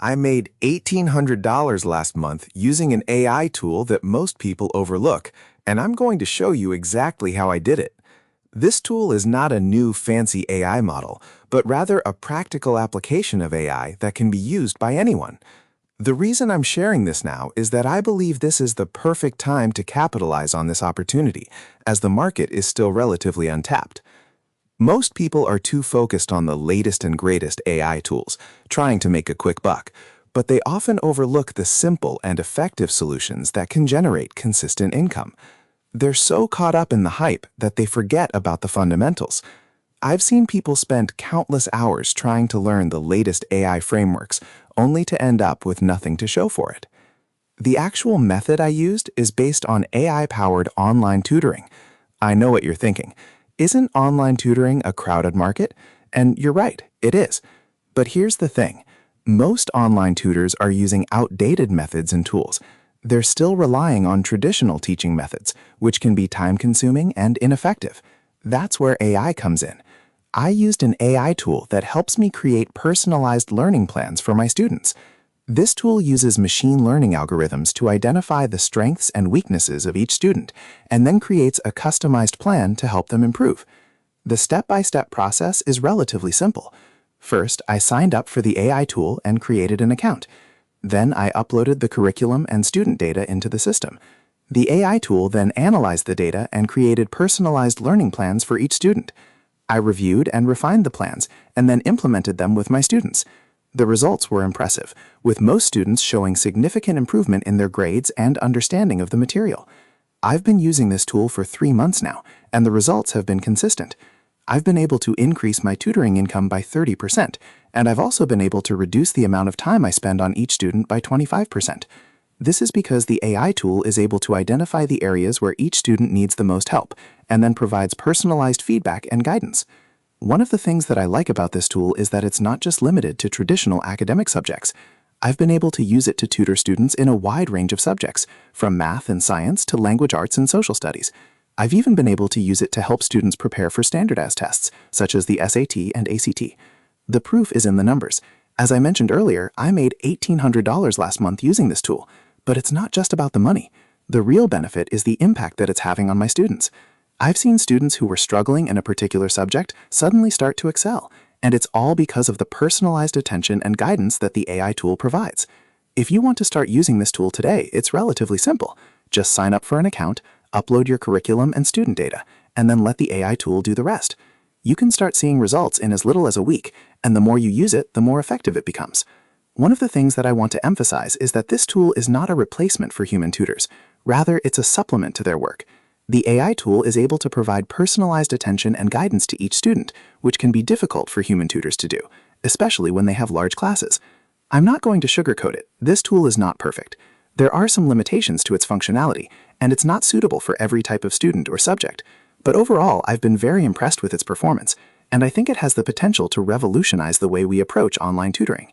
I made $1,800 last month using an AI tool that most people overlook, and I'm going to show you exactly how I did it. This tool is not a new fancy AI model, but rather a practical application of AI that can be used by anyone. The reason I'm sharing this now is that I believe this is the perfect time to capitalize on this opportunity, as the market is still relatively untapped. Most people are too focused on the latest and greatest AI tools, trying to make a quick buck, but they often overlook the simple and effective solutions that can generate consistent income. They're so caught up in the hype that they forget about the fundamentals. I've seen people spend countless hours trying to learn the latest AI frameworks, only to end up with nothing to show for it. The actual method I used is based on AI-powered online tutoring. I know what you're thinking. Isn't online tutoring a crowded market? And you're right, it is. But here's the thing. Most online tutors are using outdated methods and tools. They're still relying on traditional teaching methods, which can be time-consuming and ineffective. That's where AI comes in. I used an AI tool that helps me create personalized learning plans for my students. This tool uses machine learning algorithms to identify the strengths and weaknesses of each student, and then creates a customized plan to help them improve. The step-by-step process is relatively simple. First, I signed up for the AI tool and created an account. Then I uploaded the curriculum and student data into the system. The AI tool then analyzed the data and created personalized learning plans for each student. I reviewed and refined the plans, and then implemented them with my students. The results were impressive, with most students showing significant improvement in their grades and understanding of the material. I've been using this tool for 3 months now, and the results have been consistent. I've been able to increase my tutoring income by 30%, and I've also been able to reduce the amount of time I spend on each student by 25%. This is because the AI tool is able to identify the areas where each student needs the most help, and then provides personalized feedback and guidance. One of the things that I like about this tool is that it's not just limited to traditional academic subjects. I've been able to use it to tutor students in a wide range of subjects, from math and science to language arts and social studies. I've even been able to use it to help students prepare for standardized tests, such as the SAT and ACT. The proof is in the numbers. As I mentioned earlier, I made $1,800 last month using this tool. But it's not just about the money. The real benefit is the impact that it's having on my students. I've seen students who were struggling in a particular subject suddenly start to excel, and it's all because of the personalized attention and guidance that the AI tool provides. If you want to start using this tool today, it's relatively simple. Just sign up for an account, upload your curriculum and student data, and then let the AI tool do the rest. You can start seeing results in as little as a week, and the more you use it, the more effective it becomes. One of the things that I want to emphasize is that this tool is not a replacement for human tutors. Rather, it's a supplement to their work. The AI tool is able to provide personalized attention and guidance to each student, which can be difficult for human tutors to do, especially when they have large classes. I'm not going to sugarcoat it. This tool is not perfect. There are some limitations to its functionality, and it's not suitable for every type of student or subject. But overall, I've been very impressed with its performance, and I think it has the potential to revolutionize the way we approach online tutoring.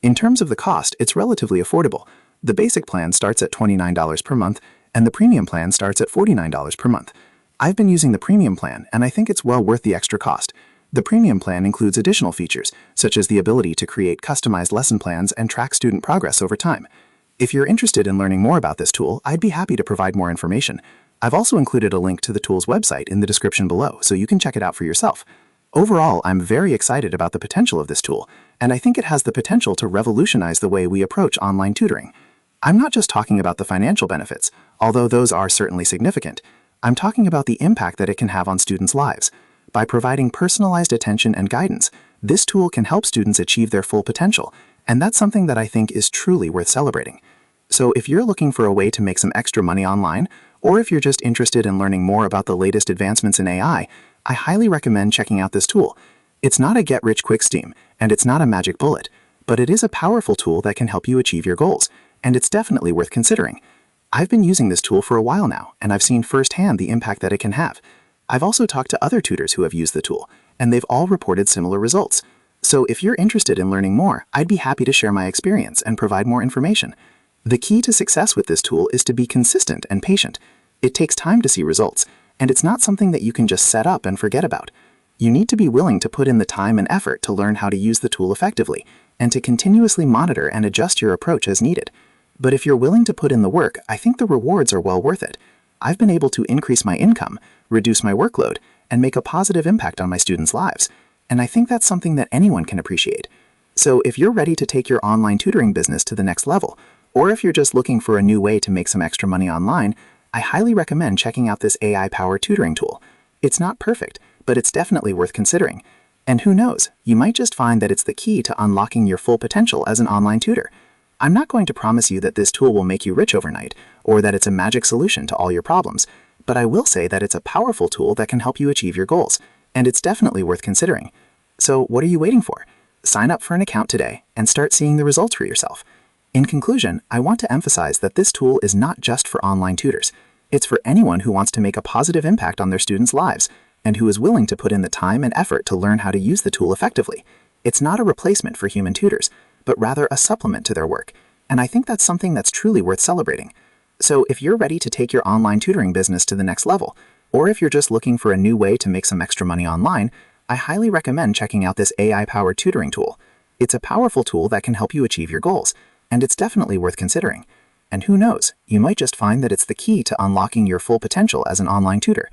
In terms of the cost, it's relatively affordable. The basic plan starts at $29 per month, and the premium plan starts at $49 per month. I've been using the premium plan, and I think it's well worth the extra cost. The premium plan includes additional features, such as the ability to create customized lesson plans and track student progress over time. If you're interested in learning more about this tool, I'd be happy to provide more information. I've also included a link to the tool's website in the description below, so you can check it out for yourself. Overall, I'm very excited about the potential of this tool, and I think it has the potential to revolutionize the way we approach online tutoring. I'm not just talking about the financial benefits, although those are certainly significant. I'm talking about the impact that it can have on students' lives. By providing personalized attention and guidance, this tool can help students achieve their full potential, and that's something that I think is truly worth celebrating. So if you're looking for a way to make some extra money online, or if you're just interested in learning more about the latest advancements in AI, I highly recommend checking out this tool. It's not a get-rich-quick scheme, and it's not a magic bullet, but it is a powerful tool that can help you achieve your goals, and it's definitely worth considering. I've been using this tool for a while now, and I've seen firsthand the impact that it can have. I've also talked to other tutors who have used the tool, and they've all reported similar results. So if you're interested in learning more, I'd be happy to share my experience and provide more information. The key to success with this tool is to be consistent and patient. It takes time to see results, and it's not something that you can just set up and forget about. You need to be willing to put in the time and effort to learn how to use the tool effectively, and to continuously monitor and adjust your approach as needed. But if you're willing to put in the work, I think the rewards are well worth it. I've been able to increase my income, reduce my workload, and make a positive impact on my students' lives. And I think that's something that anyone can appreciate. So if you're ready to take your online tutoring business to the next level, or if you're just looking for a new way to make some extra money online, I highly recommend checking out this AI-powered tutoring tool. It's not perfect, but it's definitely worth considering. And who knows, you might just find that it's the key to unlocking your full potential as an online tutor. I'm not going to promise you that this tool will make you rich overnight, or that it's a magic solution to all your problems, but I will say that it's a powerful tool that can help you achieve your goals, and it's definitely worth considering. So what are you waiting for? Sign up for an account today and start seeing the results for yourself. In conclusion, I want to emphasize that this tool is not just for online tutors. It's for anyone who wants to make a positive impact on their students' lives and who is willing to put in the time and effort to learn how to use the tool effectively. It's not a replacement for human tutors, but rather a supplement to their work, and I think that's something that's truly worth celebrating. So if you're ready to take your online tutoring business to the next level, or if you're just looking for a new way to make some extra money online, I highly recommend checking out this AI-powered tutoring tool. It's a powerful tool that can help you achieve your goals, and it's definitely worth considering. And who knows, you might just find that it's the key to unlocking your full potential as an online tutor.